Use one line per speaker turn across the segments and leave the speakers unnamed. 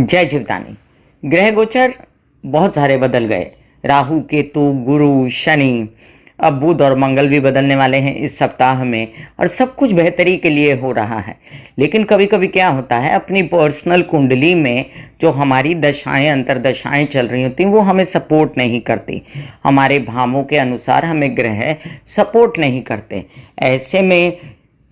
जय जीवदानी। ग्रह गोचर बहुत सारे बदल गए। राहु, केतु, गुरु, शनि, अब बुध और मंगल भी बदलने वाले हैं इस सप्ताह में, और सब कुछ बेहतरी के लिए हो रहा है। लेकिन कभी कभी क्या होता है, अपनी पर्सनल कुंडली में जो हमारी दशाएं अंतरदशाएं चल रही होती हैं वो हमें सपोर्ट नहीं करती। हमारे भावों के अनुसार हमें ग्रह सपोर्ट नहीं करते। ऐसे में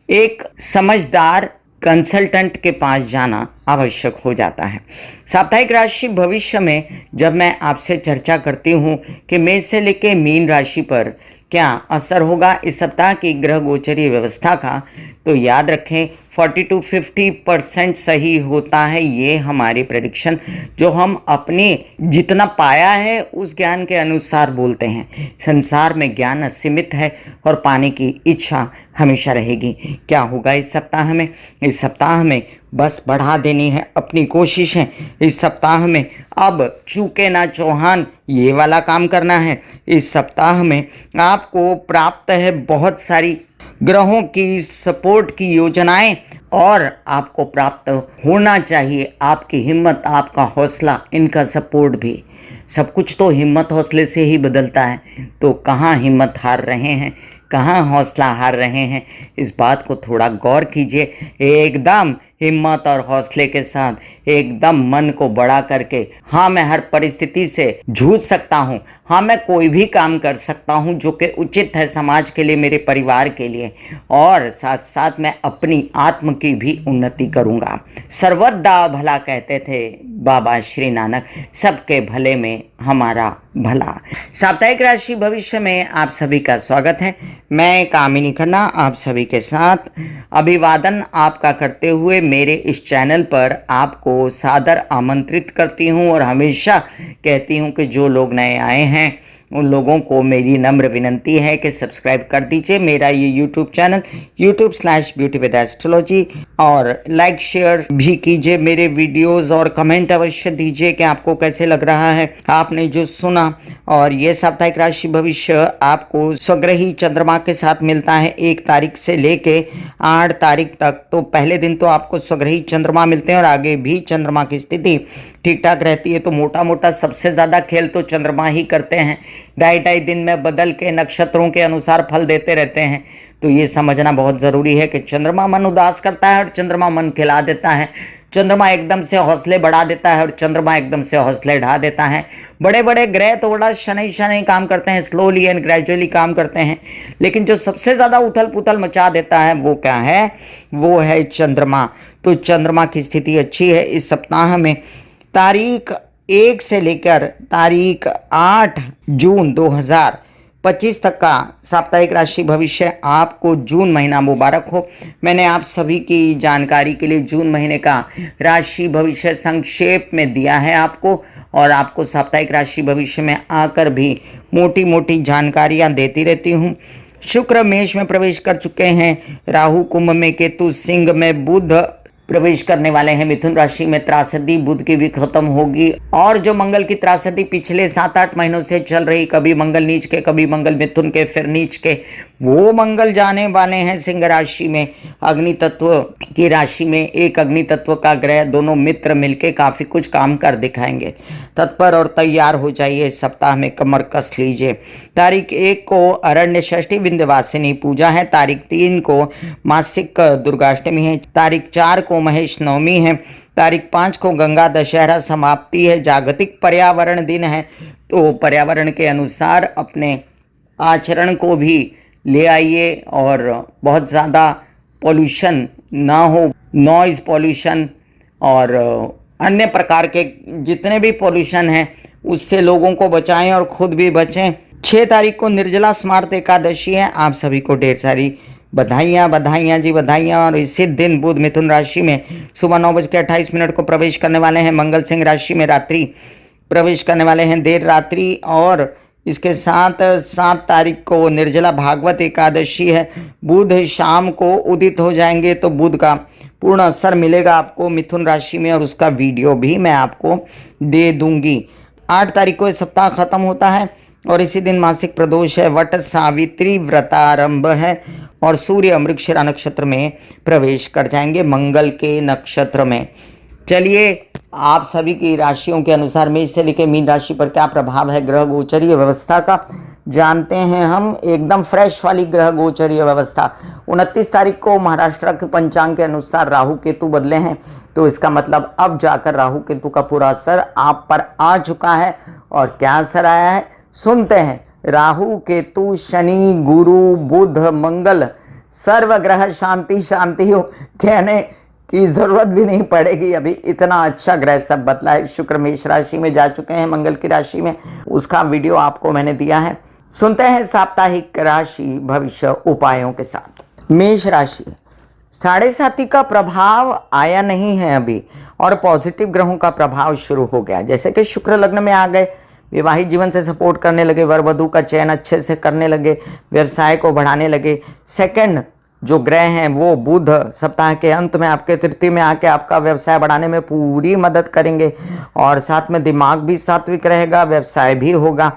एक समझदार कंसल्टेंट के पास जाना आवश्यक हो जाता है। साप्ताहिक राशि भविष्य में जब मैं आपसे चर्चा करती हूँ कि मेष से लेकर मीन राशि पर क्या असर होगा इस सप्ताह की ग्रह गोचरीय व्यवस्था का, तो याद रखें 40 to 50% सही होता है ये हमारी प्रेडिक्शन, जो हम अपने जितना पाया है उस ज्ञान के अनुसार बोलते हैं। संसार में ज्ञान असीमित है और पाने की इच्छा हमेशा रहेगी। क्या होगा इस सप्ताह में? इस सप्ताह में बस बढ़ा देनी है अपनी कोशिशें। इस सप्ताह में अब चूके ना चौहान ये वाला काम करना है। इस सप्ताह में आपको प्राप्त है बहुत सारी ग्रहों की सपोर्ट की योजनाएं, और आपको प्राप्त होना चाहिए आपकी हिम्मत, आपका हौसला, इनका सपोर्ट भी। सब कुछ तो हिम्मत हौसले से ही बदलता है, तो कहाँ हिम्मत हार रहे हैं, कहाँ हौसला हार रहे हैं, इस बात को थोड़ा गौर कीजिए। एकदम हिम्मत और हौसले के साथ एकदम मन को बड़ा करके, हाँ मैं हर परिस्थिति से जूझ सकता हूँ, हाँ मैं कोई भी काम कर सकता हूँ जो कि उचित है समाज के लिए, मेरे परिवार के लिए, और साथ साथ मैं अपनी आत्म की भी उन्नति करूँगा। सर्वदा भला कहते थे बाबा श्री नानक, सबके भले में हमारा भला। साप्ताहिक राशि भविष्य में आप सभी का स्वागत है। मैं कामिनी खन्ना आप सभी के साथ अभिवादन आपका करते हुए मेरे इस चैनल पर आपको सादर आमंत्रित करती हूं, और हमेशा कहती हूं कि जो लोग नए आए हैं उन लोगों को मेरी नम्र विनंती है कि सब्सक्राइब कर दीजिए मेरा ये YouTube channel YouTube/Beauty with Astrology, और लाइक शेयर भी कीजिए मेरे वीडियोस, और कमेंट अवश्य दीजिए कि आपको कैसे लग रहा है आपने जो सुना। और ये साप्ताहिक राशि भविष्य आपको स्वग्रही चंद्रमा के साथ मिलता है 1 तारीख से लेके 8 तारीख तक। तो पहले दिन तो आपको स्वग्रही चंद्रमा मिलते हैं और आगे भी चंद्रमा की स्थिति ठीक ठाक रहती है। तो मोटा मोटा सबसे ज़्यादा खेल तो चंद्रमा ही करते हैं, 2.5 दिन में बदल के नक्षत्रों के अनुसार फल देते रहते हैं। तो ये समझना बहुत ज़रूरी है कि चंद्रमा मन उदास करता है और चंद्रमा मन खिला देता है। चंद्रमा एकदम से हौसले बढ़ा देता है और चंद्रमा एकदम से हौसले ढा देता है। बड़े बड़े ग्रह तो बड़ा शनि शनि काम करते हैं, स्लोली एंड ग्रेजुअली काम करते हैं, लेकिन जो सबसे ज़्यादा उथल पुथल मचा देता है वो क्या है? वो है चंद्रमा। तो चंद्रमा की स्थिति अच्छी है इस सप्ताह में। तारीख 1 से लेकर तारीख 8 जून 2025 तक का साप्ताहिक राशि भविष्य आपको जून महीना मुबारक हो। मैंने आप सभी की जानकारी के लिए जून महीने का राशि भविष्य संक्षेप में दिया है आपको, और आपको साप्ताहिक राशि भविष्य में आकर भी मोटी मोटी जानकारियां देती रहती हूँ। शुक्र मेष में प्रवेश कर चुके हैं, राहु कुंभ में, केतु सिंह में, बुध प्रवेश करने वाले हैं मिथुन राशि में। त्रासदी बुध की भी खत्म होगी, और जो मंगल की त्रासदी पिछले 7-8 महीनों से चल रही, कभी मंगल नीच के, कभी मंगल मिथुन के, फिर नीच के, वो मंगल जाने वाले हैं सिंह राशि में। अग्नि तत्व की राशि में एक अग्नि तत्व का ग्रह, दोनों मित्र मिलके काफी कुछ काम कर दिखाएंगे। तत्पर और तैयार हो जाइए, इस सप्ताह में कमर कस लीजिए। तारीख 1 को अरण्य षष्ठी विंध्यवासिनी पूजा है, तारीख 3 को मासिक दुर्गाष्टमी है, तारीख 4 को महेश नवमी है, तारीख 5 को गंगा दशहरा समाप्ति है। जागतिक पर्यावरण दिन है, तो पर्यावरण के अनुसार अपने आचरण को भी ले आइए, और बहुत ज़्यादा पॉल्यूशन ना हो, नॉइज़ पॉल्यूशन और अन्य प्रकार के जितने भी पॉल्यूशन हैं उससे लोगों को बचाएं और खुद भी बचें। 6 तारीख को निर्जला स्मार्त एकादशी है। आप सभी को ढेर सारी बधाइयाँ जी, बधाइयाँ। और इसी दिन बुध मिथुन राशि में सुबह 9:28 को प्रवेश करने वाले हैं। मंगल सिंह राशि में रात्रि प्रवेश करने वाले हैं, देर रात्रि। और इसके साथ 7 तारीख को निर्जला भागवत एकादशी है। बुध शाम को उदित हो जाएंगे, तो बुध का पूर्ण असर मिलेगा आपको मिथुन राशि में, और उसका वीडियो भी मैं आपको दे दूंगी। 8 तारीख को ये सप्ताह खत्म होता है, और इसी दिन मासिक प्रदोष है, वट सावित्री व्रतारंभ है, और सूर्य मृगशिरा नक्षत्र में प्रवेश कर जाएंगे, मंगल के नक्षत्र में। चलिए आप सभी की राशियों के अनुसार मेष से लेकर मीन राशि पर क्या प्रभाव है ग्रह गोचरीय व्यवस्था का, जानते हैं हम। एकदम फ्रेश वाली ग्रह गोचरीय व्यवस्था। 29 तारीख को महाराष्ट्र के पंचांग के अनुसार राहु केतु बदले हैं, तो इसका मतलब अब जाकर राहु केतु का पूरा असर आप पर आ चुका है। और क्या असर आया है सुनते हैं। राहु केतु शनि गुरु बुध मंगल सर्वग्रह शांति शांति हो, कहने की जरूरत भी नहीं पड़ेगी। अभी इतना अच्छा ग्रह सब बदला है। शुक्र मेष राशि में जा चुके हैं मंगल की राशि में, उसका वीडियो आपको मैंने दिया है। सुनते हैं साप्ताहिक राशि भविष्य उपायों के साथ। मेष राशि, 7.5 का प्रभाव आया नहीं है अभी, और पॉजिटिव ग्रहों का प्रभाव शुरू हो गया। जैसे कि शुक्र लग्न में आ गए, विवाहित जीवन से सपोर्ट करने लगे, वर वधु का चयन अच्छे से करने लगे, व्यवसाय को बढ़ाने लगे। सेकंड जो ग्रह हैं वो बुध सप्ताह के अंत में आपके तृतीय में आके आपका व्यवसाय बढ़ाने में पूरी मदद करेंगे, और साथ में दिमाग भी सात्विक रहेगा, व्यवसाय भी होगा।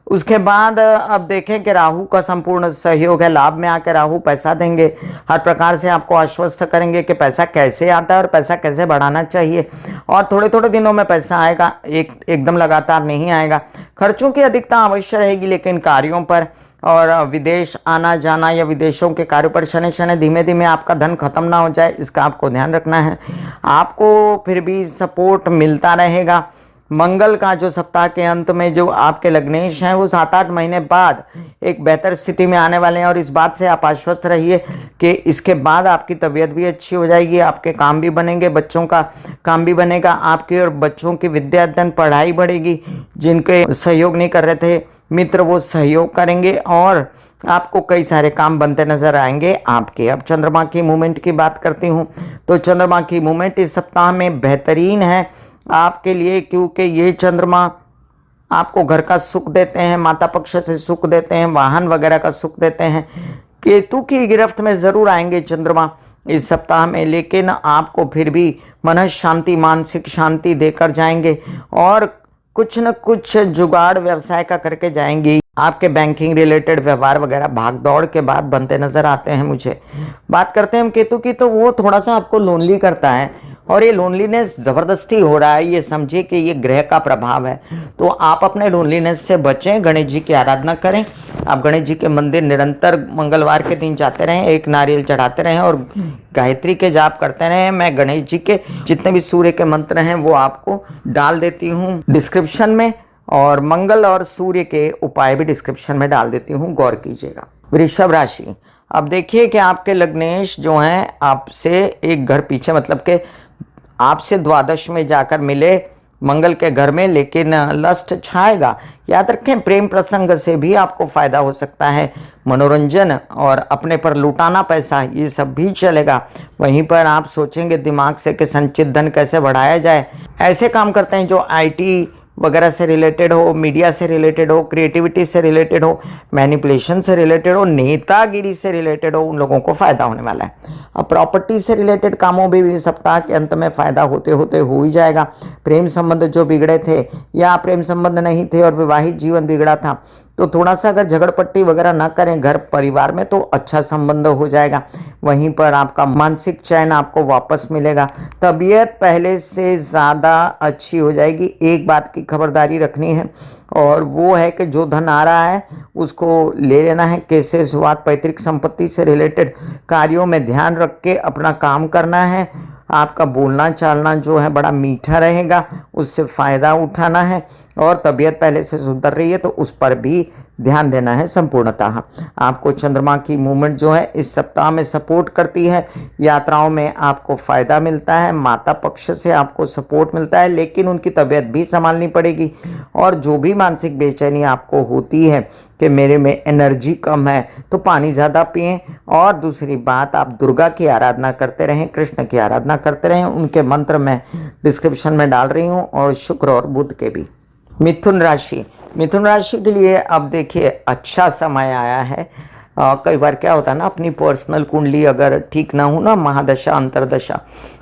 उसके बाद अब देखें कि राहु का संपूर्ण सहयोग है। लाभ में आकर राहु पैसा देंगे, हर प्रकार से आपको आश्वस्त करेंगे कि पैसा कैसे आता है और पैसा कैसे बढ़ाना चाहिए। और थोड़े थोड़े दिनों में पैसा आएगा, एकदम लगातार नहीं आएगा। खर्चों की अधिकता अवश्य रहेगी, लेकिन कार्यों पर और विदेश आना जाना या विदेशों के कार्यों पर शनि शनि धीमे धीमे आपका धन खत्म ना हो जाए, इसका आपको ध्यान रखना है। आपको फिर भी सपोर्ट मिलता रहेगा। मंगल का जो सप्ताह के अंत में जो आपके लग्नेश हैं वो 7-8 महीने बाद एक बेहतर स्थिति में आने वाले हैं, और इस बात से आप आश्वस्त रहिए कि इसके बाद आपकी तबीयत भी अच्छी हो जाएगी, आपके काम भी बनेंगे, बच्चों का काम भी बनेगा, आपके और बच्चों की विद्या अध्ययन पढ़ाई बढ़ेगी। जिनके सहयोग नहीं कर रहे थे मित्र वो सहयोग करेंगे, और आपको कई सारे काम बनते नजर आएंगे आपके। अब चंद्रमा की मूवमेंट की बात करती हूँ, तो चंद्रमा की मूवमेंट इस सप्ताह में बेहतरीन है आपके लिए, क्योंकि ये चंद्रमा आपको घर का सुख देते हैं, माता पक्ष से सुख देते हैं, वाहन वगैरह का सुख देते हैं। केतु की गिरफ्त में जरूर आएंगे चंद्रमा इस सप्ताह में, लेकिन आपको फिर भी मन शांति मानसिक शांति देकर जाएंगे, और कुछ न कुछ जुगाड़ व्यवसाय का करके जाएंगे। आपके बैंकिंग रिलेटेड व्यवहार वगैरह भाग दौड़ के बाद बनते नजर आते हैं मुझे। बात करते हैं हम केतु की, तो वो थोड़ा सा आपको लोनली करता है, और ये लोनलीनेस ज़बरदस्ती हो रहा है, ये समझिए कि ये ग्रह का प्रभाव है। तो आप अपने लोनलीनेस से बचें, गणेश जी की आराधना करें। आप गणेश जी के मंदिर निरंतर मंगलवार के दिन जाते रहें, एक नारियल चढ़ाते रहें और गायत्री के जाप करते रहें। मैं गणेश जी के जितने भी सूर्य के मंत्र हैं वो आपको डाल देती हूँ डिस्क्रिप्शन में, और मंगल और सूर्य के उपाय भी डिस्क्रिप्शन में डाल देती हूँ, गौर कीजिएगा। वृषभ राशि, अब देखिए कि आपके लग्नेश जो हैं आपसे एक घर पीछे, मतलब कि आपसे द्वादश में जाकर मिले मंगल के घर में, लेकिन लस्ट छाएगा। याद रखें प्रेम प्रसंग से भी आपको फायदा हो सकता है, मनोरंजन और अपने पर लुटाना पैसा ये सब भी चलेगा। वहीं पर आप सोचेंगे दिमाग से कि संचित धन कैसे बढ़ाया जाए। ऐसे काम करते हैं जो आईटी वगैरह से रिलेटेड हो, मीडिया से रिलेटेड हो, क्रिएटिविटी से रिलेटेड हो, मैनिपुलेशन से रिलेटेड हो, नेतागिरी से रिलेटेड हो, उन लोगों को फायदा होने वाला है। अब प्रॉपर्टी से रिलेटेड कामों में भी सप्ताह के अंत में फायदा होते होते हो ही जाएगा। प्रेम संबंध जो बिगड़े थे या प्रेम संबंध नहीं थे और विवाहित जीवन बिगड़ा था, तो थोड़ा सा अगर झगड़पट्टी वगैरह ना करें घर परिवार में तो अच्छा संबंध हो जाएगा। वहीं पर आपका मानसिक चैन आपको वापस मिलेगा, तबीयत पहले से ज़्यादा अच्छी हो जाएगी। एक बात की खबरदारी रखनी है, और वो है कि जो धन आ रहा है उसको ले लेना है। केसेस वाद पैतृक संपत्ति से रिलेटेड कार्यों में ध्यान रख के अपना काम करना है। आपका बोलना चालना जो है बड़ा मीठा रहेगा, उससे फ़ायदा उठाना है, और तबीयत पहले से सुधर रही है तो उस पर भी ध्यान देना है संपूर्णतः। आपको चंद्रमा की मूवमेंट जो है इस सप्ताह में सपोर्ट करती है, यात्राओं में आपको फ़ायदा मिलता है, माता पक्ष से आपको सपोर्ट मिलता है, लेकिन उनकी तबीयत भी संभालनी पड़ेगी। और जो भी मानसिक बेचैनी आपको होती है कि मेरे में एनर्जी कम है, तो पानी ज़्यादा पिएं। और दूसरी बात, आप दुर्गा की आराधना करते रहें, कृष्ण की आराधना करते रहें, उनके मंत्र मैं डिस्क्रिप्शन में डाल रही हूँ, और शुक्र और बुध के भी। मिथुन राशि, मिथुन राशि के लिए अब देखिए अच्छा समय आया है। कई बार क्या होता है ना, अपनी पर्सनल कुंडली अगर ठीक ना हो ना, महादशा अंतरदशा,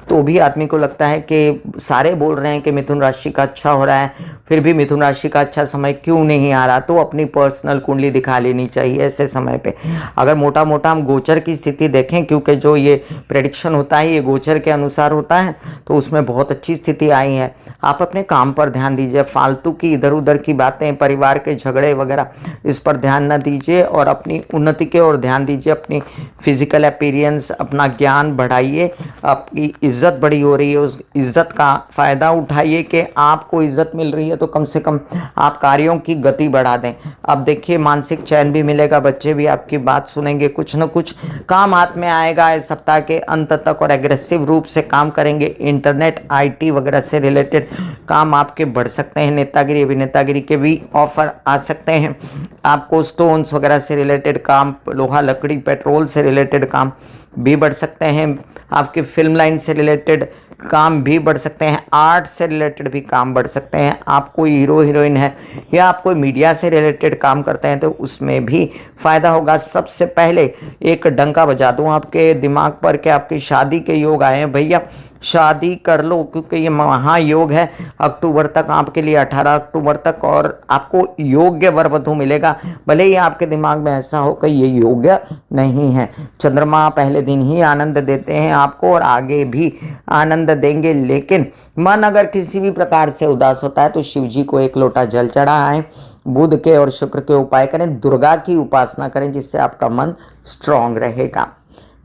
तो भी आदमी को लगता है कि सारे बोल रहे हैं कि मिथुन राशि का अच्छा हो रहा है, फिर भी मिथुन राशि का अच्छा समय क्यों नहीं आ रहा, तो अपनी पर्सनल कुंडली दिखा लेनी चाहिए ऐसे समय पे। अगर मोटा मोटा हम गोचर की स्थिति देखें, क्योंकि जो ये प्रेडिक्शन होता है ये गोचर के अनुसार होता है, तो उसमें बहुत अच्छी स्थिति आई है। आप अपने काम पर ध्यान दीजिए, फालतू की इधर उधर की बातें, परिवार के झगड़े वगैरह, इस पर ध्यान न दीजिए और अपनी उन्नति के ओर ध्यान दीजिए। अपनी फिजिकल अपीयरेंस, अपना ज्ञान बढ़ाइए। आपकी इज्जत बड़ी हो रही है, उस इज्जत का फ़ायदा उठाइए कि आपको इज्जत मिल रही है, तो कम से कम आप कार्यों की गति बढ़ा दें। अब देखिए मानसिक चैन भी मिलेगा, बच्चे भी आपकी बात सुनेंगे, कुछ न कुछ काम हाथ में आएगा इस सप्ताह के अंत तक और एग्रेसिव रूप से काम करेंगे। इंटरनेट, आईटी वगैरह से रिलेटेड काम आपके बढ़ सकते हैं। नेतागिरी, अभिनेतागिरी के भी ऑफर आ सकते हैं। आपको स्टोन्स वगैरह से रिलेटेड काम, लोहा लकड़ी पेट्रोल से रिलेटेड काम भी बढ़ सकते हैं। आपके फिल्म लाइन से रिलेटेड काम भी बढ़ सकते हैं। आर्ट से रिलेटेड भी काम बढ़ सकते हैं। आप कोई हीरो हीरोइन है या आप कोई मीडिया से रिलेटेड काम करते हैं तो उसमें भी फ़ायदा होगा। सबसे पहले एक डंका बजा दूं आपके दिमाग पर कि आपकी शादी के योग आए हैं। भैया शादी कर लो, क्योंकि ये महायोग है। अक्टूबर तक आपके लिए, 18 अक्टूबर तक, और आपको योग्य वर वधु मिलेगा। भले ही आपके दिमाग में ऐसा हो कि ये योग्य नहीं है। चंद्रमा पहले दिन ही आनंद देते हैं आपको और आगे भी आनंद देंगे, लेकिन मन अगर किसी भी प्रकार से उदास होता है तो शिव जी को एक लोटा जल चढ़ाएं। बुध के और शुक्र के उपाय करें। दुर्गा की उपासना करें, जिससे आपका मन स्ट्रांग रहेगा।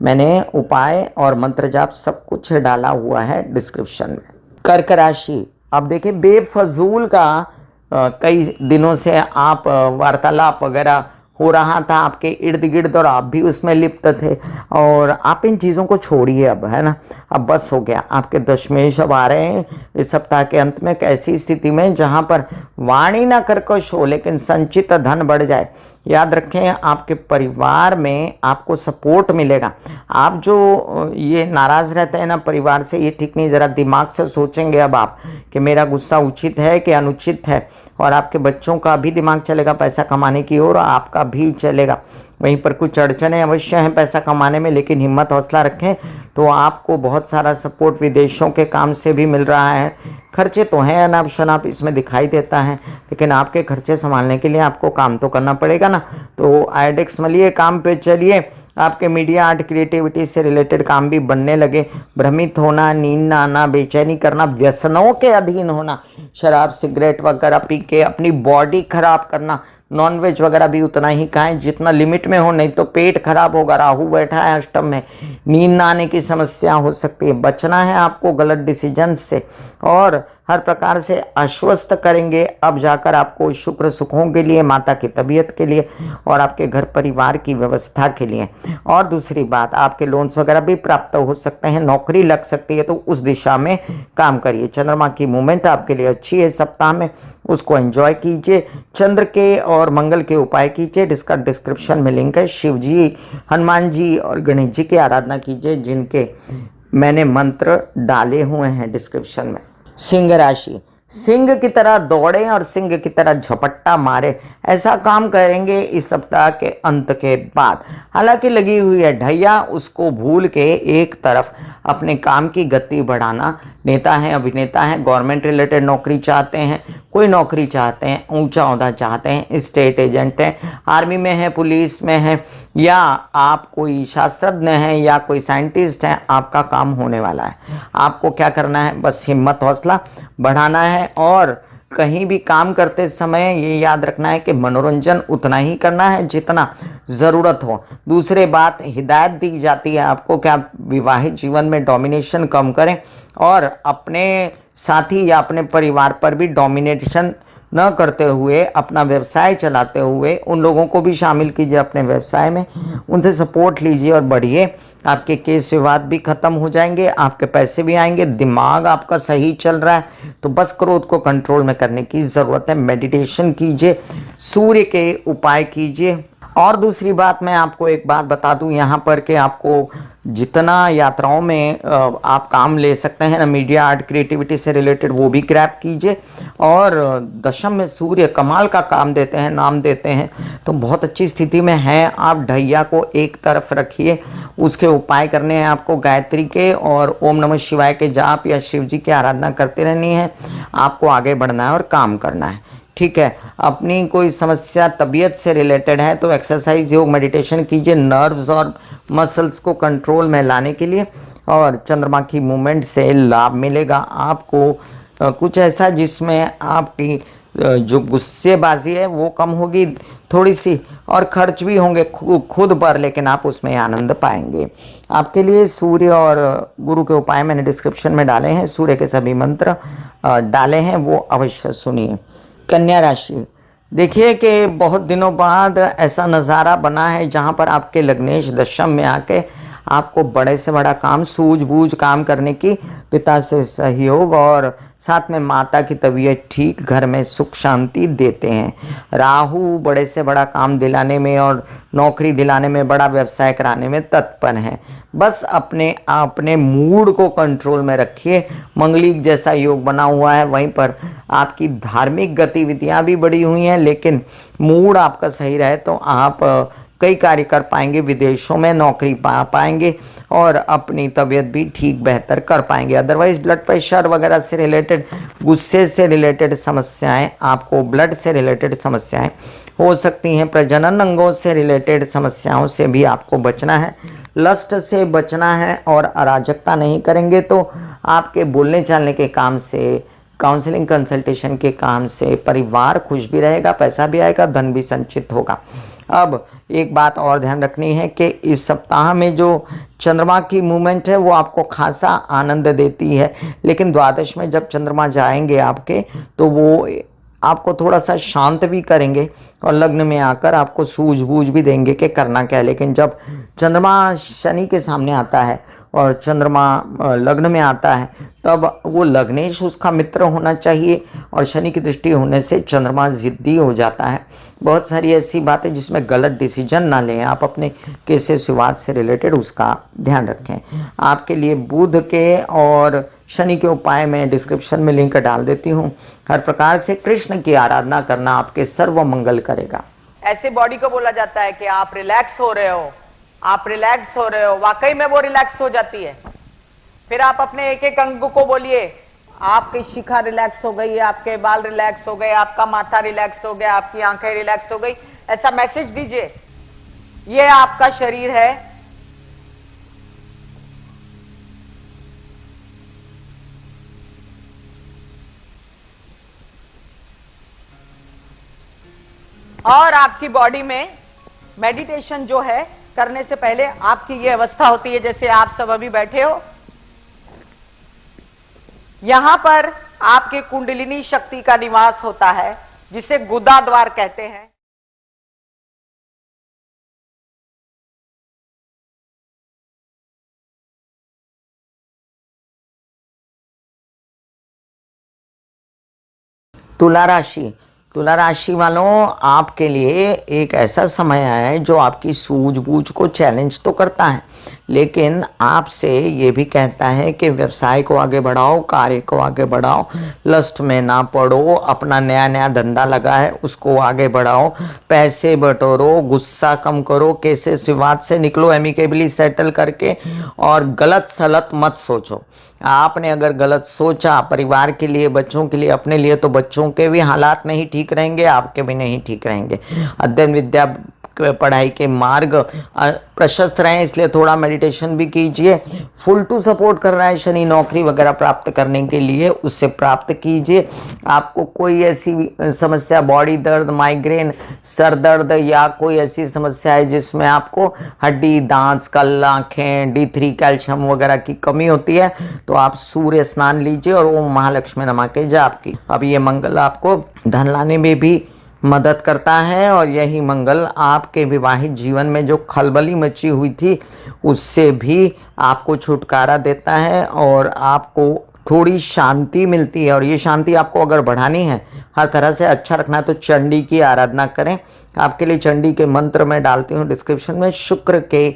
मैंने उपाय और मंत्र जाप सब कुछ डाला हुआ है डिस्क्रिप्शन में। कर्क राशि, अब देखिए बेफजूल का कई दिनों से आप वार्तालाप वगैरह हो रहा था आपके इर्द गिर्द और आप भी उसमें लिप्त थे, और आप इन चीज़ों को छोड़िए अब, है ना। अब बस हो गया। आपके दशमेश अब आ रहे हैं इस सप्ताह के अंत में। कैसी स्थिति में, जहां पर वाणी ना कर्कश हो लेकिन संचित धन बढ़ जाए। याद रखें, आपके परिवार में आपको सपोर्ट मिलेगा। आप जो ये नाराज़ रहते हैं ना परिवार से, ये ठीक नहीं। ज़रा दिमाग से सोचेंगे अब आप कि मेरा गुस्सा उचित है कि अनुचित है, और आपके बच्चों का भी दिमाग चलेगा पैसा कमाने की ओर, आपका भी चलेगा। वहीं पर कुछ अड़चनें अवश्य हैं पैसा कमाने में, लेकिन हिम्मत हौसला रखें तो आपको बहुत सारा सपोर्ट विदेशों के काम से भी मिल रहा है। खर्चे तो हैं अनाप शनाप इसमें दिखाई देता है, लेकिन आपके खर्चे संभालने के लिए आपको काम तो करना पड़ेगा ना। तो आयोडेक्स मलिए, काम पे चलिए। आपके मीडिया, आर्ट, क्रिएटिविटी से रिलेटेड काम भी बनने लगे। भ्रमित होना, नींद ना आना, बेचैनी करना, व्यसनों के अधीन होना, शराब सिगरेट वगैरह पी के अपनी बॉडी खराब करना, नॉनवेज वगैरह भी उतना ही खाएं जितना लिमिट में हो, नहीं तो पेट खराब होगा। राहु बैठा है अष्टम में, नींद ना आने की समस्या हो सकती है। बचना है आपको गलत डिसीजन से, और हर प्रकार से आश्वस्त करेंगे अब जाकर आपको शुक्र सुखों के लिए, माता की तबीयत के लिए और आपके घर परिवार की व्यवस्था के लिए। और दूसरी बात, आपके लोन्स वगैरह भी प्राप्त हो सकते हैं। नौकरी लग सकती है तो उस दिशा में काम करिए। चंद्रमा की मूवमेंट आपके लिए अच्छी है सप्ताह में, उसको एंजॉय कीजिए। चंद्र के और मंगल के उपाय कीजिए, जिसका डिस्क्रिप्शन में लिंक है। शिव जी, हनुमान जी और गणेश जी की आराधना कीजिए, जिनके मैंने मंत्र डाले हुए हैं डिस्क्रिप्शन में। सिंह राशि, सिंह की तरह दौड़े और सिंह की तरह झपट्टा मारे, ऐसा काम करेंगे इस सप्ताह के अंत के बाद। हालांकि लगी हुई है ढैया, उसको भूल के एक तरफ अपने काम की गति बढ़ाना। नेता हैं, अभिनेता हैं, गवर्नमेंट रिलेटेड नौकरी चाहते हैं, कोई नौकरी चाहते हैं, ऊंचा ओहदा चाहते हैं, स्टेट एजेंट हैं, आर्मी में है, पुलिस में है, या आप कोई शास्त्रज्ञ हैं या कोई साइंटिस्ट हैं, आपका काम होने वाला है। आपको क्या करना है, बस हिम्मत हौसला बढ़ाना है, और कहीं भी काम करते समय ये याद रखना है कि मनोरंजन उतना ही करना है जितना ज़रूरत हो। दूसरी बात, हिदायत दी जाती है आपको कि आप विवाहित जीवन में डोमिनेशन कम करें और अपने साथी या अपने परिवार पर भी डोमिनेशन न करते हुए अपना व्यवसाय चलाते हुए उन लोगों को भी शामिल कीजिए अपने व्यवसाय में, उनसे सपोर्ट लीजिए और बढ़िए। आपके केस विवाद भी खत्म हो जाएंगे, आपके पैसे भी आएंगे, दिमाग आपका सही चल रहा है, तो बस क्रोध को कंट्रोल में करने की ज़रूरत है। मेडिटेशन कीजिए, सूर्य के उपाय कीजिए। और दूसरी बात, मैं आपको एक बात बता दूं यहाँ पर कि आपको जितना यात्राओं में आप काम ले सकते हैं ना, मीडिया, आर्ट, क्रिएटिविटी से रिलेटेड, वो भी ग्रैब कीजिए। और दशम में सूर्य कमाल का काम देते हैं, नाम देते हैं, तो बहुत अच्छी स्थिति में हैं आप। ढैया को एक तरफ रखिए, उसके उपाय करने हैं आपको गायत्री के, और ओम नमः शिवाय के जाप या शिव जी की आराधना करते रहनी है। आपको आगे बढ़ना है और काम करना है, ठीक है। अपनी कोई समस्या तबीयत से रिलेटेड है तो एक्सरसाइज, योग, मेडिटेशन कीजिए नर्व्स और मसल्स को कंट्रोल में लाने के लिए, और चंद्रमा की मूवमेंट से लाभ मिलेगा आपको। कुछ ऐसा जिसमें आपकी जो गुस्सेबाजी है वो कम होगी थोड़ी सी, और खर्च भी होंगे खुद पर, लेकिन आप उसमें आनंद पाएंगे। आपके लिए सूर्य और गुरु के उपाय मैंने डिस्क्रिप्शन में डाले हैं, सूर्य के सभी मंत्र डाले हैं, वो अवश्य सुनिए। कन्या राशि, देखिए कि बहुत दिनों बाद ऐसा नज़ारा बना है जहाँ पर आपके लग्नेश दशम में आके आपको बड़े से बड़ा काम, सूझबूझ काम करने की, पिता से सहयोग और साथ में माता की तबीयत ठीक, घर में सुख शांति देते हैं। राहु बड़े से बड़ा काम दिलाने में और नौकरी दिलाने में, बड़ा व्यवसाय कराने में तत्पर हैं। बस अपने मूड को कंट्रोल में रखिए। मंगलिक जैसा योग बना हुआ है, वहीं पर आपकी धार्मिक गतिविधियां भी बढ़ी हुई हैं, लेकिन मूड आपका सही रहे तो आप कई कार्य कर पाएंगे, विदेशों में नौकरी पा पाएंगे और अपनी तबीयत भी ठीक बेहतर कर पाएंगे। अदरवाइज ब्लड प्रेशर वगैरह से रिलेटेड, गुस्से से रिलेटेड समस्याएं, आपको ब्लड से रिलेटेड समस्याएं हो सकती हैं। प्रजनन अंगों से रिलेटेड समस्याओं से भी आपको बचना है, लस्ट से बचना है, और अराजकता नहीं करेंगे तो आपके बोलने चालने के काम से, काउंसलिंग कंसल्टेशन के काम से परिवार खुश भी रहेगा, पैसा भी आएगा, धन भी संचित होगा। अब एक बात और ध्यान रखनी है कि इस सप्ताह में जो चंद्रमा की मूवमेंट है वो आपको खासा आनंद देती है, लेकिन द्वादश में जब चंद्रमा जाएंगे आपके तो वो आपको थोड़ा सा शांत भी करेंगे और लग्न में आकर आपको सूझबूझ भी देंगे कि करना क्या है। लेकिन जब चंद्रमा शनि के सामने आता है और चंद्रमा लग्न में आता है, तब वो लग्नेश उसका मित्र होना चाहिए, और शनि की दृष्टि होने से चंद्रमा जिद्दी हो जाता है। बहुत सारी ऐसी बातें जिसमें गलत डिसीजन ना लें, आप अपने केसेस विवाद से रिलेटेड उसका ध्यान रखें। आपके लिए बुध के और शनि के उपाय में डिस्क्रिप्शन में लिंक डाल देती हूँ। हर प्रकार से कृष्ण की आराधना करना आपके सर्व मंगल करेगा।
ऐसे बॉडी को बोला जाता है कि आप रिलैक्स हो रहे हो, आप रिलैक्स हो रहे हो, वाकई में वो रिलैक्स हो जाती है। फिर आप अपने एक एक अंग को बोलिए, आपकी शिखा रिलैक्स हो गई, आपके बाल रिलैक्स हो गए, आपका माथा रिलैक्स हो गया, आपकी आंखें रिलैक्स हो गई, ऐसा मैसेज दीजिए। ये आपका शरीर है, और आपकी बॉडी में मेडिटेशन जो है करने से पहले आपकी ये अवस्था होती है जैसे आप सब अभी बैठे हो। यहां पर आपके कुंडलिनी शक्ति का निवास होता है, जिसे गुदा द्वार कहते हैं।
तुला राशि, तुला राशि वालों, आपके लिए एक ऐसा समय आया है जो आपकी सूझबूझ को चैलेंज तो करता है, लेकिन आपसे ये भी कहता है कि व्यवसाय को आगे बढ़ाओ, कार्य को आगे बढ़ाओ, लस्ट में ना पड़ो, अपना नया नया धंधा लगा है उसको आगे बढ़ाओ, पैसे बटोरो, गुस्सा कम करो, केसेस विवाद से निकलो एमिकेबली सेटल करके, और गलत सलत मत सोचो। आपने अगर गलत सोचा परिवार के लिए, बच्चों के लिए, अपने लिए, तो बच्चों के भी हालात नहीं ठीक रहेंगे, आपके भी नहीं ठीक रहेंगे। अध्ययन विद्या पढ़ाई के मार्ग प्रशस्त रहें, इसलिए थोड़ा मेडिटेशन भी कीजिए। फुल टू सपोर्ट कर रहा है शनि नौकरी वगैरह प्राप्त करने के लिए, उससे प्राप्त कीजिए। आपको कोई ऐसी समस्या, बॉडी दर्द, माइग्रेन, सर दर्द या कोई ऐसी समस्या है जिसमें आपको हड्डी, दांत, स्कल, आँखें, D3 कैल्शियम वगैरह की कमी होती है, तो आप सूर्य स्नान लीजिए और ओम महालक्ष्मी नमः के जाप की। अब ये मंगल आपको धन लाने में भी मदद करता है, और यही मंगल आपके विवाहित जीवन में जो खलबली मची हुई थी उससे भी आपको छुटकारा देता है और आपको थोड़ी शांति मिलती है। और ये शांति आपको अगर बढ़ानी है, हर तरह से अच्छा रखना है, तो चंडी की आराधना करें। आपके लिए चंडी के मंत्र मैं डालती हूँ डिस्क्रिप्शन में। शुक्र के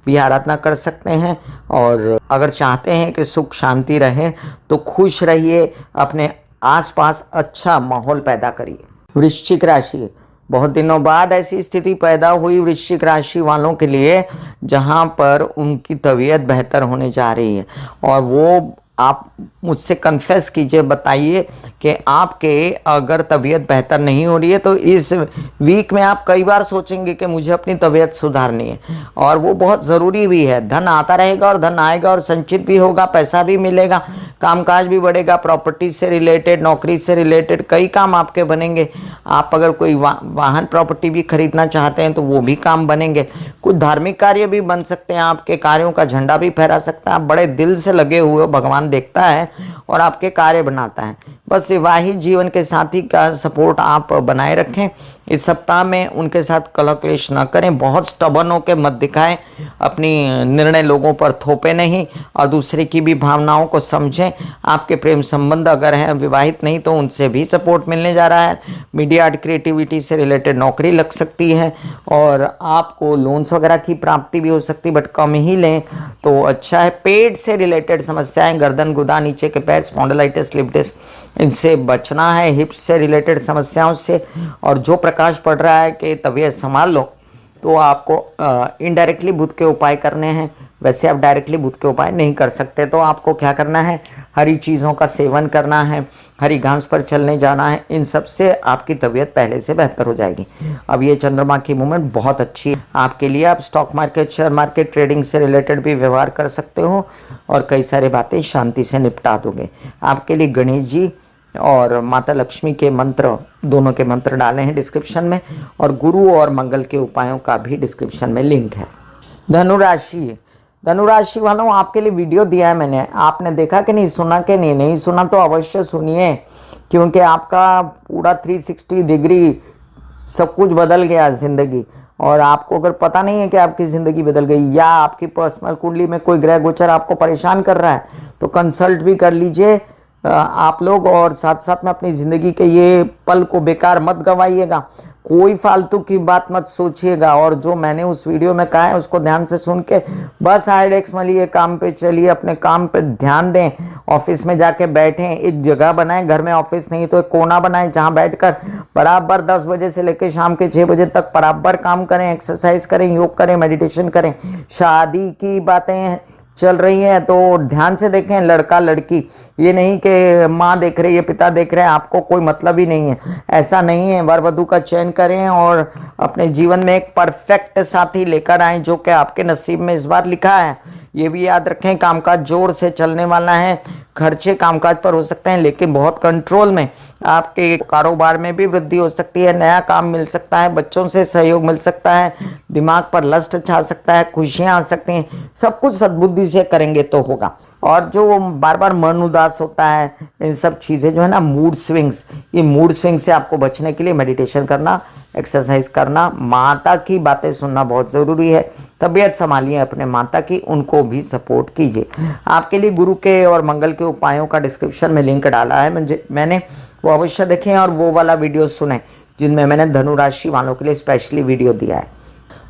भी आराधना कर सकते हैं। और अगर चाहते हैं कि सुख शांति रहे तो खुश रहिए, अपने आसपास अच्छा माहौल पैदा करिए। वृश्चिक राशि, बहुत दिनों बाद ऐसी स्थिति पैदा हुई वृश्चिक राशि वालों के लिए जहां पर उनकी तबीयत बेहतर होने जा रही है। और वो आप मुझसे कन्फेस कीजिए, बताइए कि आपके अगर तबीयत बेहतर नहीं हो रही है तो इस वीक में आप कई बार सोचेंगे कि मुझे अपनी तबीयत सुधारनी है, और वो बहुत ज़रूरी भी है। धन आता रहेगा और धन आएगा और संचित भी होगा, पैसा भी मिलेगा, कामकाज भी बढ़ेगा, प्रॉपर्टी से रिलेटेड, नौकरी से रिलेटेड कई काम आपके बनेंगे। आप अगर कोई वाहन प्रॉपर्टी भी खरीदना चाहते हैं तो वो भी काम बनेंगे। कुछ धार्मिक कार्य भी बन सकते हैं, आपके कार्यों का झंडा भी फहरा सकता है। आप बड़े दिल से लगे हुए हो, भगवान देखता है और आपके कार्य बनाता है। बस विवाहित जीवन के साथी का सपोर्ट आप बनाए रखें। इस सप्ताह में उनके साथ कलह क्लेश न करें, बहुत स्टबर्न होकर मत दिखाएं, अपनी निर्णय लोगों पर थोपे नहीं और दूसरे की भी भावनाओं को समझें। आपके प्रेम संबंध अगर हैं विवाहित नहीं तो उनसे भी सपोर्ट मिलने जा रहा है। मीडिया आर्ट क्रिएटिविटी से रिलेटेड नौकरी लग सकती है और आपको लोन्स वगैरह की प्राप्ति भी हो सकती है, बट कम ही लें तो अच्छा है। पेट से रिलेटेड समस्याएं, गर्दन, गुदा, नीचे के पैर, स्पॉन्डिलाइटिस, स्लिप डिस्क, इनसे बचना है। हिप्स से रिलेटेड समस्याओं से, और जो प्रकाश पड़ रहा है कि तबीयत संभाल लो, तो आपको इनडायरेक्टली बुध के उपाय करने हैं। वैसे आप डायरेक्टली बुध के उपाय नहीं कर सकते, तो आपको क्या करना है, हरी चीज़ों का सेवन करना है, हरी घास पर चलने जाना है। इन सब से आपकी तबीयत पहले से बेहतर हो जाएगी। अब ये चंद्रमा की मूवमेंट बहुत अच्छी है आपके लिए। आप stock market, share market, trading से रिलेटेड भी व्यवहार कर सकते हो और कई सारी बातें शांति से निपटा दोगे। आपके लिए गणेश जी और माता लक्ष्मी के मंत्र, दोनों के मंत्र डाले हैं डिस्क्रिप्शन में, और गुरु और मंगल के उपायों का भी डिस्क्रिप्शन में लिंक है। धनुराशि, धनुराशि वालों, आपके लिए वीडियो दिया है मैंने, आपने देखा कि नहीं, सुना कि नहीं? नहीं सुना तो अवश्य सुनिए, क्योंकि आपका पूरा 360 डिग्री सब कुछ बदल गया ज़िंदगी। और आपको अगर पता नहीं है कि आपकी ज़िंदगी बदल गई या आपकी पर्सनल कुंडली में कोई ग्रह गोचर आपको परेशान कर रहा है, तो कंसल्ट भी कर लीजिए आप लोग, और साथ साथ में अपनी ज़िंदगी के ये पल को बेकार मत गंवाइएगा। कोई फालतू की बात मत सोचिएगा, और जो मैंने उस वीडियो में कहा है उसको ध्यान से सुन के बस हाइडेक्स मलिए, काम पे चलिए, अपने काम पे ध्यान दें। ऑफिस में जाके बैठें, एक जगह बनाएं, घर में ऑफिस नहीं तो एक कोना बनाएं जहां बैठकर बराबर 10 बजे से लेकर शाम के 6 बजे तक बराबर काम करें, एक्सरसाइज करें, योग करें, मेडिटेशन करें। शादी की बातें चल रही हैं तो ध्यान से देखें, लड़का लड़की, ये नहीं कि माँ देख रही है, पिता देख रहे हैं, आपको कोई मतलब ही नहीं है, ऐसा नहीं है। वर वधू का चयन करें और अपने जीवन में एक परफेक्ट साथी लेकर आएं, जो कि आपके नसीब में इस बार लिखा है। ये भी याद रखें, कामकाज जोर से चलने वाला है, खर्चे कामकाज पर हो सकते हैं लेकिन बहुत कंट्रोल में। आपके कारोबार में भी वृद्धि हो सकती है, नया काम मिल सकता है, बच्चों से सहयोग मिल सकता है, दिमाग पर लस्ट छा सकता है, खुशियां आ सकती हैं। सब कुछ सद्बुद्धि से करेंगे तो होगा। और जो बार बार मन उदास होता है, इन सब चीज़ें जो है ना, मूड स्विंग्स, ये मूड स्विंग से आपको बचने के लिए मेडिटेशन करना, एक्सरसाइज करना, माता की बातें सुनना बहुत ज़रूरी है। तबीयत संभालिए अपने माता की, उनको भी सपोर्ट कीजिए। आपके लिए गुरु के और मंगल के उपायों का डिस्क्रिप्शन में लिंक डाला है, मैंने वो अवश्य देखें और वो वाला वीडियो सुने जिनमें मैंने धनु राशि वालों के लिए स्पेशली वीडियो दिया है।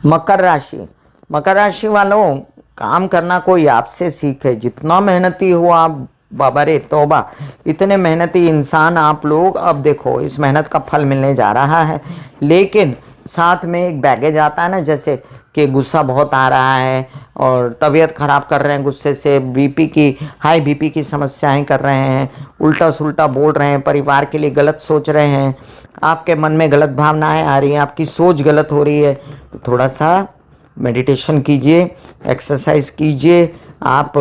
मकर राशि, मकर राशि वालों, काम करना कोई आपसे सीखे। जितना मेहनती हो आप, बाबा रे तौबा, इतने मेहनती इंसान आप लोग। अब देखो इस मेहनत का फल मिलने जा रहा है, लेकिन साथ में एक बैगेज आता है ना, जैसे कि गुस्सा बहुत आ रहा है और तबीयत खराब कर रहे हैं गुस्से से, हाई बीपी की समस्याएं कर रहे हैं, उल्टा सुल्टा बोल रहे हैं, परिवार के लिए गलत सोच रहे हैं, आपके मन में गलत भावनाएं आ रही हैं, आपकी सोच गलत हो रही है, तो थोड़ा सा मेडिटेशन कीजिए, एक्सरसाइज कीजिए। आप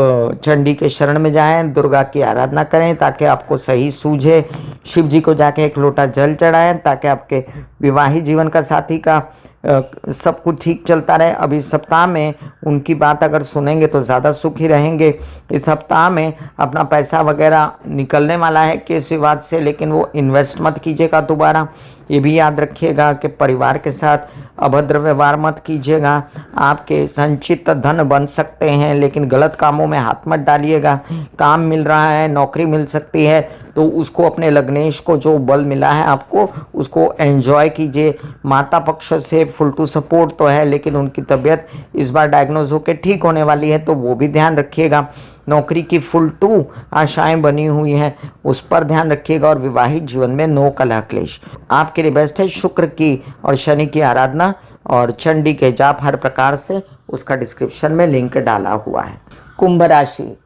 चंडी के शरण में जाएं, दुर्गा की आराधना करें ताकि आपको सही सूझे। शिव जी को जाके एक लोटा जल चढ़ाएं ताकि आपके विवाहित जीवन का साथी का सब कुछ ठीक चलता रहे। अब इस सप्ताह में उनकी बात अगर सुनेंगे तो ज़्यादा सुखी रहेंगे। इस सप्ताह में अपना पैसा वगैरह निकलने वाला है केस विवाद से, लेकिन वो इन्वेस्ट मत कीजिएगा दोबारा। ये भी याद रखिएगा कि परिवार के साथ अभद्र व्यवहार मत कीजिएगा। आपके संचित धन बन सकते हैं लेकिन गलत कामों में हाथ मत डालिएगा। काम मिल रहा है, नौकरी मिल सकती है, तो उसको अपने लग्नेश को जो बल मिला है आपको उसको एंजॉय कीजिए। माता पक्ष से फुल टू सपोर्ट तो है, लेकिन उनकी तबीयत इस बार डायग्नोज होकर ठीक होने वाली है, तो वो भी ध्यान रखिएगा। नौकरी की फुल टू आशाएं बनी हुई हैं, उस पर ध्यान रखिएगा। और विवाहित जीवन में नो कलह क्लेश। आपके लिए बेस्ट है शुक्र की और शनि की आराधना और चंडी के जाप हर प्रकार से, उसका डिस्क्रिप्शन में लिंक डाला हुआ है। कुंभ राशि,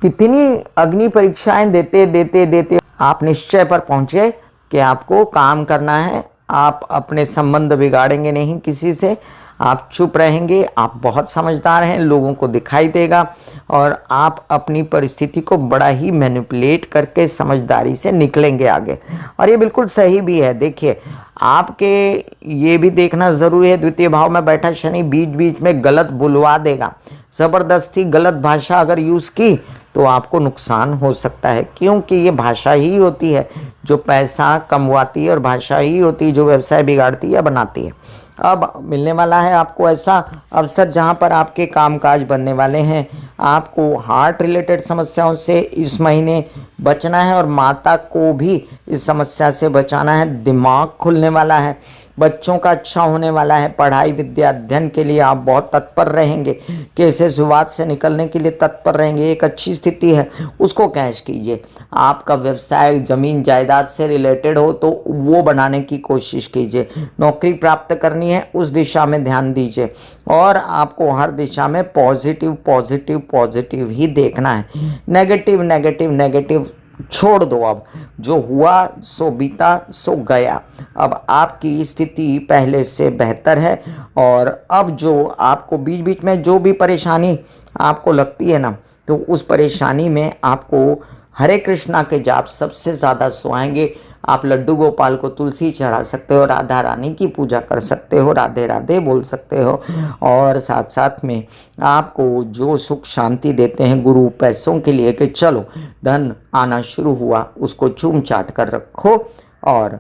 कितनी अग्नि परीक्षाएं देते देते देते आप निश्चय पर पहुंचे कि आपको काम करना है। आप अपने संबंध बिगाड़ेंगे नहीं किसी से, आप चुप रहेंगे, आप बहुत समझदार हैं, लोगों को दिखाई देगा और आप अपनी परिस्थिति को बड़ा ही मैनिपुलेट करके समझदारी से निकलेंगे आगे। और ये बिल्कुल सही भी है। देखिए, आपके ये भी देखना ज़रूरी है, द्वितीय भाव में बैठा शनि बीच बीच में गलत बुलवा देगा। ज़बरदस्ती गलत भाषा अगर यूज़ की तो आपको नुकसान हो सकता है, क्योंकि ये भाषा ही होती है जो पैसा कमवाती है और भाषा ही होती है जो व्यवसाय बिगाड़ती है, बनाती है। अब मिलने वाला है आपको ऐसा अवसर जहां पर आपके कामकाज बनने वाले हैं। आपको हार्ट रिलेटेड समस्याओं से इस महीने बचना है और माता को भी इस समस्या से बचाना है। दिमाग खुलने वाला है, बच्चों का अच्छा होने वाला है, पढ़ाई विद्या अध्ययन के लिए आप बहुत तत्पर रहेंगे, कैसे शुरुआत से निकलने के लिए तत्पर रहेंगे। एक अच्छी स्थिति है, उसको कैश कीजिए। आपका व्यवसाय जमीन जायदाद से रिलेटेड हो तो वो बनाने की कोशिश कीजिए। नौकरी प्राप्त करनी है, उस दिशा में ध्यान दीजिए और आपको हर दिशा में पॉजिटिव पॉजिटिव पॉजिटिव ही देखना है। नेगेटिव नेगेटिव नेगेटिव छोड़ दो। अब जो हुआ सो बीता सो गया। अब आपकी स्थिति पहले से बेहतर है और अब जो आपको बीच बीच में जो भी परेशानी आपको लगती है ना, तो उस परेशानी में आपको हरे कृष्णा के जाप सबसे ज़्यादा सुहाएंगे। आप लड्डू गोपाल को तुलसी चढ़ा सकते हो, राधा रानी की पूजा कर सकते हो, राधे राधे बोल सकते हो और साथ साथ में आपको जो सुख शांति देते हैं गुरु पैसों के लिए कि चलो धन आना शुरू हुआ, उसको चूम चाट कर रखो। और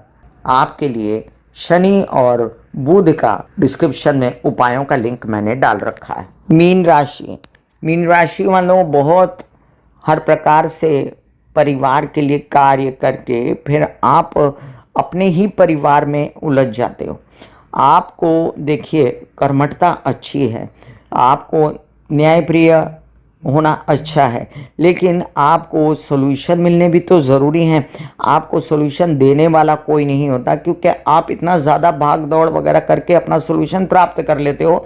आपके लिए शनि और बुध का डिस्क्रिप्शन में उपायों का लिंक मैंने डाल रखा है। मीन राशि, मीन राशि वालों बहुत हर प्रकार से परिवार के लिए कार्य करके फिर आप अपने ही परिवार में उलझ जाते हो। आपको देखिए कर्मठता अच्छी है, आपको न्यायप्रिय होना अच्छा है, लेकिन आपको सॉल्यूशन मिलने भी तो ज़रूरी हैं। आपको सॉल्यूशन देने वाला कोई नहीं होता, क्योंकि आप इतना ज़्यादा भाग दौड़ वगैरह करके अपना सॉल्यूशन प्राप्त कर लेते हो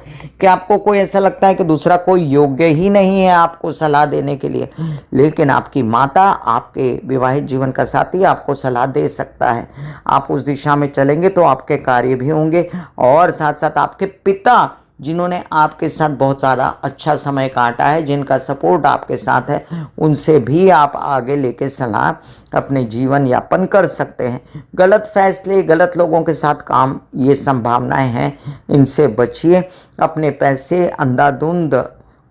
कि आपको कोई ऐसा लगता है कि दूसरा कोई योग्य ही नहीं है आपको सलाह देने के लिए। लेकिन आपकी माता, आपके विवाहित जीवन का साथी आपको सलाह दे सकता है। आप उस दिशा में चलेंगे तो आपके कार्य भी होंगे और साथ साथ आपके पिता जिन्होंने आपके साथ बहुत सारा अच्छा समय काटा है, जिनका सपोर्ट आपके साथ है, उनसे भी आप आगे लेके सलाह अपने जीवन यापन कर सकते हैं। गलत फैसले, गलत लोगों के साथ काम, ये संभावनाएं हैं, इनसे बचिए। अपने पैसे अंधाधुंध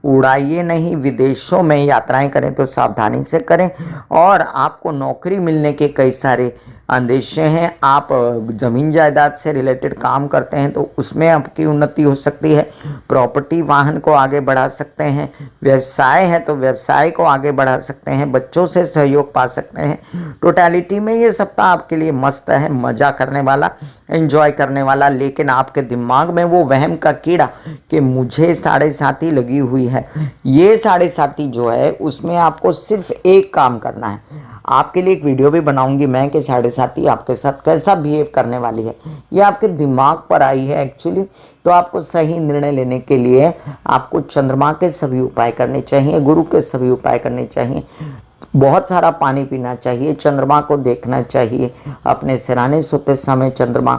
उड़ाइए नहीं। विदेशों में यात्राएं करें तो सावधानी से करें। और आपको नौकरी मिलने के कई सारे अंदेशे हैं। आप ज़मीन जायदाद से रिलेटेड काम करते हैं तो उसमें आपकी उन्नति हो सकती है। प्रॉपर्टी वाहन को आगे बढ़ा सकते हैं। व्यवसाय है तो व्यवसाय को आगे बढ़ा सकते हैं। बच्चों से सहयोग पा सकते हैं। टोटलिटी में ये सप्ताह आपके लिए मस्त है, मज़ा करने वाला, एंजॉय करने वाला। लेकिन आपके दिमाग में वो वहम का कीड़ा कि मुझे 7.5 लगी हुई है, ये 7.5 जो है उसमें आपको सिर्फ एक काम करना है। आपके लिए एक वीडियो भी बनाऊंगी मैं कि 7.5 आपके साथ कैसा बिहेव करने वाली है। ये आपके दिमाग पर आई है एक्चुअली। तो आपको सही निर्णय लेने के लिए आपको चंद्रमा के सभी उपाय करने चाहिए, गुरु के सभी उपाय करने चाहिए, बहुत सारा पानी पीना चाहिए, चंद्रमा को देखना चाहिए। अपने सिराने सोते समय चंद्रमा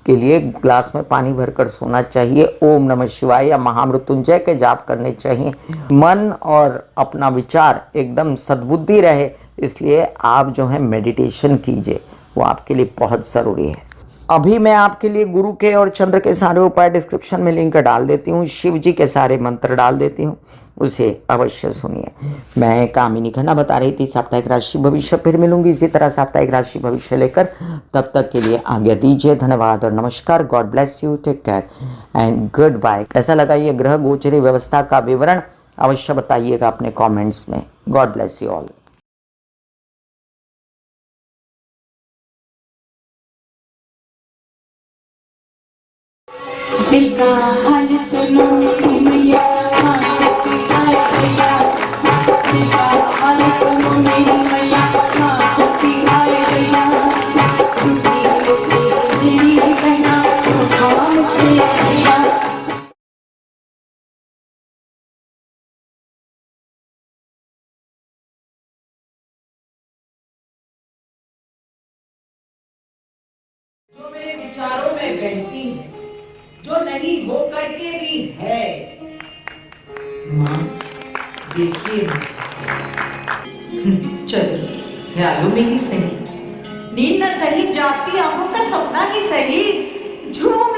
के लिए ग्लास में पानी भरकर सोना चाहिए। ओम नमः शिवाय या महामृत्युंजय के जाप करने चाहिए। मन और अपना विचार एकदम सद्बुद्धि रहे, इसलिए आप जो है मेडिटेशन कीजिए, वो आपके लिए बहुत ज़रूरी है। अभी मैं आपके लिए गुरु के और चंद्र के सारे उपाय डिस्क्रिप्शन में लिंक डाल देती हूँ। शिव जी के सारे मंत्र डाल देती हूँ, उसे अवश्य सुनिए। मैं कामिनी खन्ना बता रही थी साप्ताहिक राशि भविष्य। फिर मिलूंगी इसी तरह साप्ताहिक राशि भविष्य लेकर। तब तक के लिए आज्ञा दीजिए। धन्यवाद और नमस्कार। God bless you, take care and goodbye. कैसा लगा ये ग्रह गोचरी व्यवस्था का विवरण, अवश्य बताइएगा अपने कॉमेंट्स में। God bless you all.
दिल का हाल सुनो मेरी मैया, हाँ शक्ति आए भैया। दिल का हाल सुनो मेरी मैया, हाँ शक्ति आए भैया। टूटी मुझसे मेरी बहना, उठा मुझसे भैया।
जो मेरे विचारों में बहती है, जो नहीं हो करके भी है। माँ देखिए
चलो ख्यालों में ही सही, नींद न सही, जागती आंखों का सपना ही सही, झूम